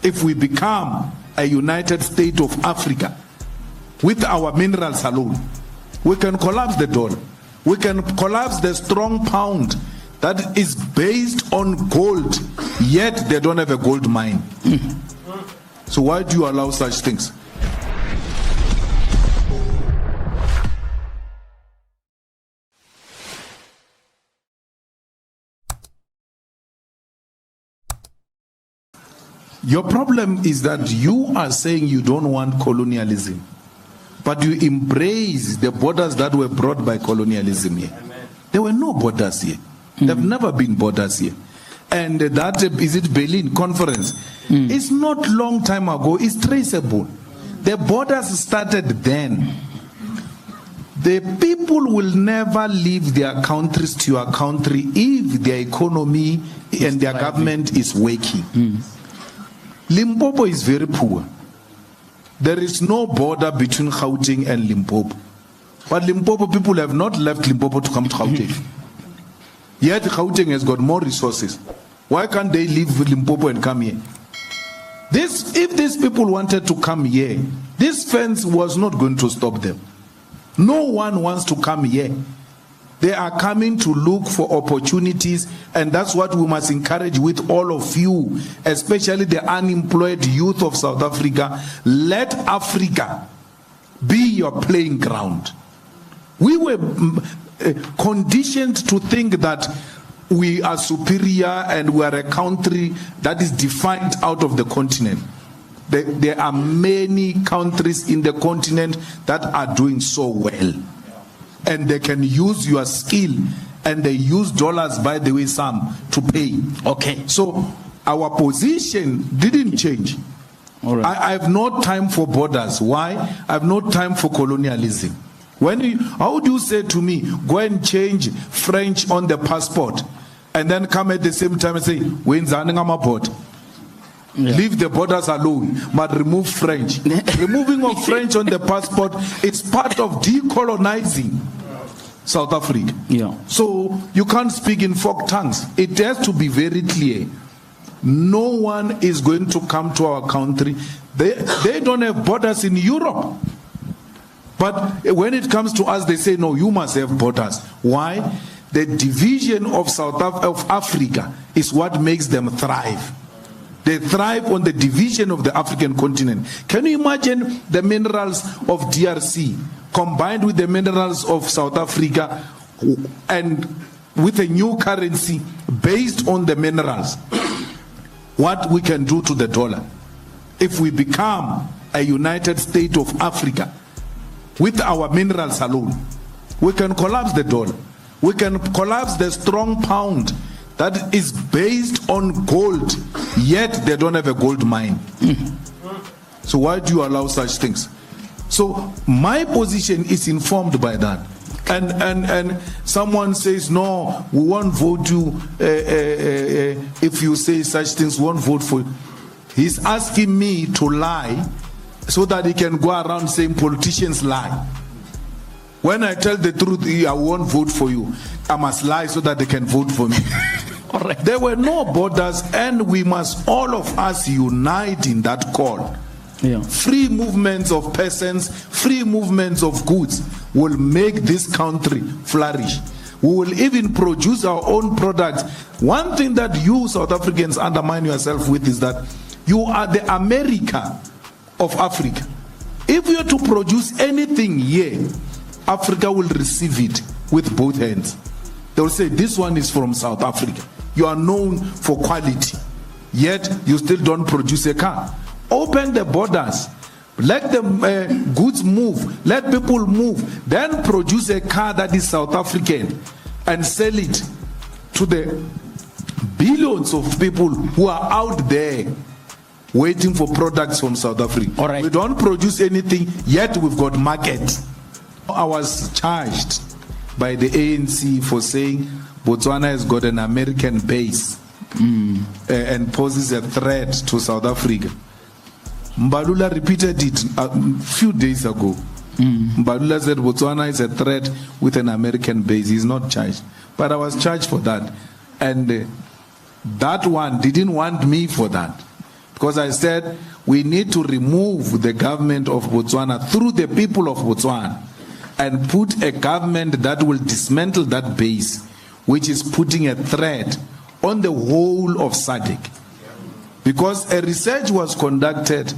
if we become a United States of Africa with our minerals alone, we can collapse the dollar. We can collapse the strong pound that is based on gold, yet they don't have a gold mine. So why do you allow such things? Your problem is that you are saying you don't want colonialism, but you embrace the borders that were brought by colonialism here. Amen. There were no borders here. There have never been borders here. And that, is it Berlin Conference? It's not long time ago. It's traceable. The borders started then. The people will never leave their countries to your country if their economy and their government is working. Limpopo is very poor. There is no border between Gauteng and Limpopo. But Limpopo people have not left Limpopo to come to Gauteng. Yet Gauteng has got more resources. Why can't they leave Limpopo and come here? If these people wanted to come here, this fence was not going to stop them. No one wants to come here. They are coming to look for opportunities, and that's what we must encourage with all of you, especially the unemployed youth of South Africa. Let Africa be your playing ground. We were conditioned to think that we are superior and we are a country that is defined out of the continent. There are many countries in the continent that are doing so well. And they can use your skill, and they use dollars, by the way, some to pay. Okay. So our position didn't change. All right. I have no time for borders. Why? I have no time for colonialism. How do you say to me, go and change French on the passport, and then come at the same time and say, when's port? Yeah. Leave the borders alone, but remove French. Removing of French on the passport is part of decolonizing South Africa. Yeah. So you can't speak in folk tongues. It has to be very clear. No one is going to come to our country. They don't have borders in Europe. But when it comes to us, they say, no, you must have borders. Why? The division of of Africa is what makes them thrive. They thrive on the division of the African continent. Can you imagine the minerals of DRC combined with the minerals of South Africa and with a new currency based on the minerals? What we can do to the dollar if we become a United States of Africa with our minerals alone? We can collapse the dollar. We can collapse the strong pound that is based on gold, yet they don't have a gold mine. So why do you allow such things? So my position is informed by that. And someone says, no, we won't vote you if you say such things, we won't vote for you. He's asking me to lie so that he can go around saying politicians lie. When I tell the truth, I won't vote for you. I must lie so that they can vote for me. All right. There were no borders, and we must all of us unite in that call. Yeah. Free movements of persons, free movements of goods will make this country flourish. We will even produce our own products. One thing that you South Africans undermine yourself with is that you are the America of Africa. If you are to produce anything here, Africa will receive it with both hands. They will say, this one is from South Africa. You are known for quality, yet you still don't produce a car. Open the borders. Let the goods move. Let people move. Then produce a car that is South African and sell it to the billions of people who are out there waiting for products from South Africa. All right. We don't produce anything, yet we've got market. I was charged by the ANC for saying Botswana has got an American base and poses a threat to South Africa. Mbalula repeated it a few days ago. Mbalula said Botswana is a threat with an American base. He's not charged. But I was charged for that. And that one didn't want me for that. Because I said we need to remove the government of Botswana through the people of Botswana and put a government that will dismantle that base, which is putting a threat on the whole of SADC. Because a research was conducted,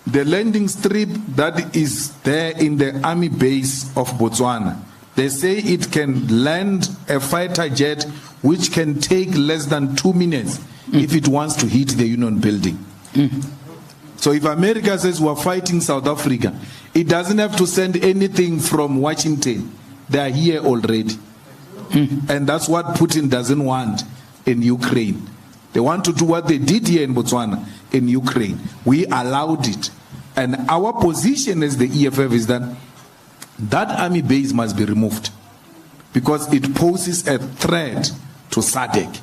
the landing strip that is there in the army base of Botswana, they say it can land a fighter jet which can take less than 2 minutes if it wants to hit the Union building. So if America says we're fighting South Africa, it doesn't have to send anything from Washington. They are here already. And that's what Putin doesn't want in Ukraine. They want to do what they did here in Botswana, in Ukraine. We allowed it. And our position as the EFF is that that army base must be removed because it poses a threat to SADC.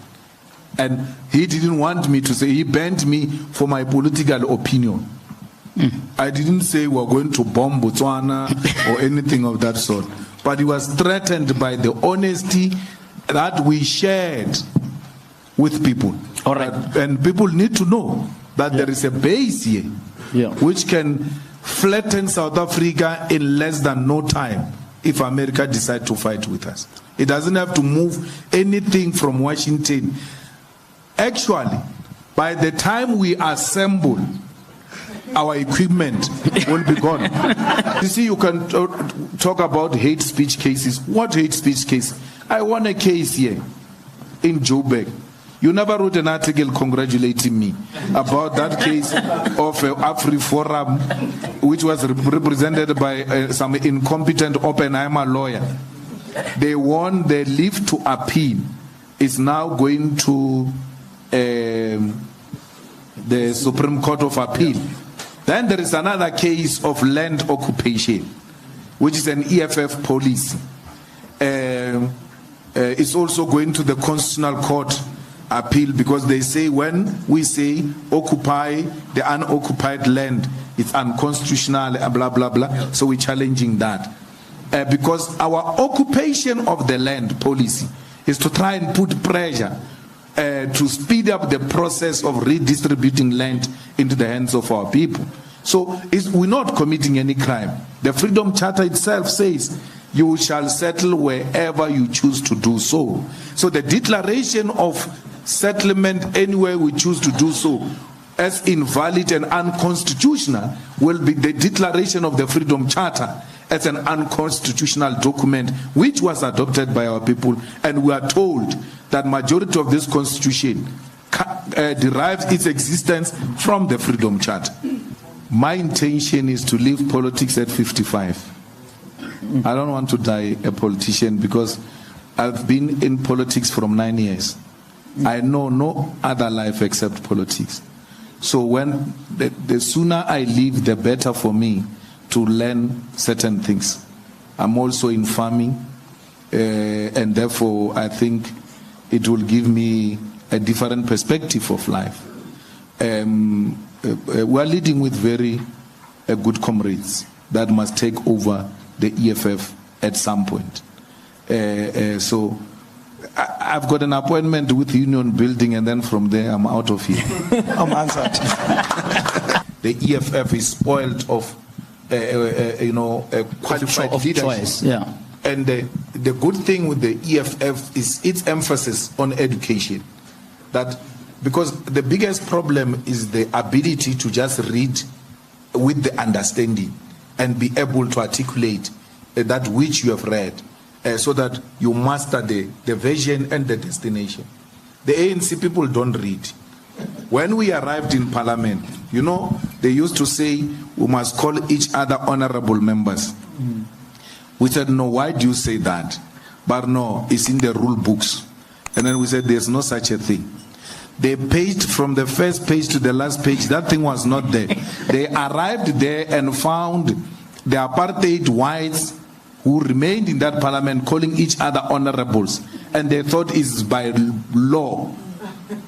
And he didn't want me to say, he banned me for my political opinion. I didn't say we're going to bomb Botswana or anything of that sort. But he was threatened by the honesty that we shared with people. All right. And people need to know that there is a base here which can flatten South Africa in less than no time if America decides to fight with us. It doesn't have to move anything from Washington. Actually, by the time we assemble, our equipment will be gone. You see, you can talk about hate speech cases. What hate speech case? I won a case here in Joburg. You never wrote an article congratulating me about that case of AfriForum, which was represented by some incompetent Oppenheimer lawyer. They won. The leave to appeal is now going to the Supreme Court of Appeal. Then there is another case of land occupation, which is an EFF policy. It's also going to the Constitutional Court appeal because they say when we say occupy the unoccupied land, it's unconstitutional, blah, blah, blah. So we're challenging that. Because our occupation of the land policy is to try and put pressure to speed up the process of redistributing land into the hands of our people. So we're not committing any crime. The Freedom Charter itself says you shall settle wherever you choose to do so. So the declaration of settlement anywhere we choose to do so as invalid and unconstitutional will be the declaration of the Freedom Charter as an unconstitutional document which was adopted by our people, and we are told that majority of this constitution derives its existence from the Freedom Charter. My intention is to leave politics at 55. I don't want to die a politician because I've been in politics from 9 years. I know no other life except politics. So when the sooner I leave, the better for me to learn certain things. I'm also in farming, and therefore I think it will give me a different perspective of life. We are leading with very good comrades that must take over the EFF at some point. So I've got an appointment with Union Building, and then from there I'm out of here. I'm answered. The EFF is spoiled of qualified leadership. Yeah. And the good thing with the EFF is its emphasis on education. That because the biggest problem is the ability to just read with the understanding and be able to articulate that which you have read, so that you master the vision and the destination. The ANC people don't read. When we arrived in Parliament, they used to say we must call each other honorable members. We said, no, why do you say that? But no, it's in the rule books. And then we said, there's no such a thing. They paged from the first page to the last page. That thing was not there. They arrived there and found the apartheid whites who remained in that parliament calling each other honorables. And they thought it's by law,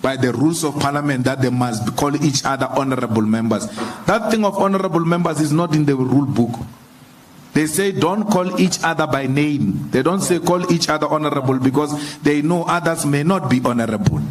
by the rules of parliament, that they must call each other honorable members. That thing of honorable members is not in the rule book. They say don't call each other by name. They don't say call each other honorable because they know others may not be honorable.